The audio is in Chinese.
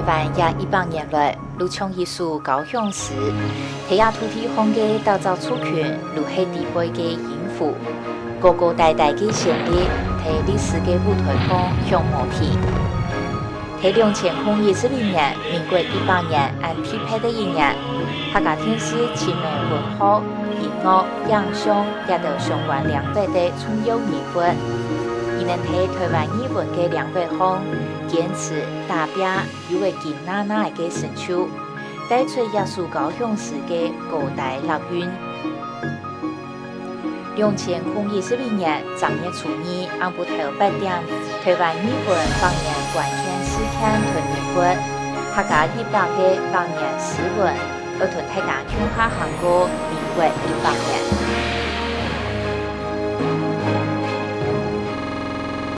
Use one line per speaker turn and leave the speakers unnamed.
湾也100年来，如像艺术高雄市，提亚土地方的岛造主权，如是地位的应付，高高代代的先烈，提历史的舞台上向模体。提2022年，民国100年按匹配的一年，客家电视亲美文化、音乐、影像也都相关200的重要年份。伊能喺台湾语文嘅200项，坚持打拼有为金娜娜嘅成就，带出耶稣高雄市嘅高大乐运。2022年正月初2，暗晡头8点，台湾语文方言关键事件团年会，客家100嘅方言诗文，而同大家唱下行歌，民国100年。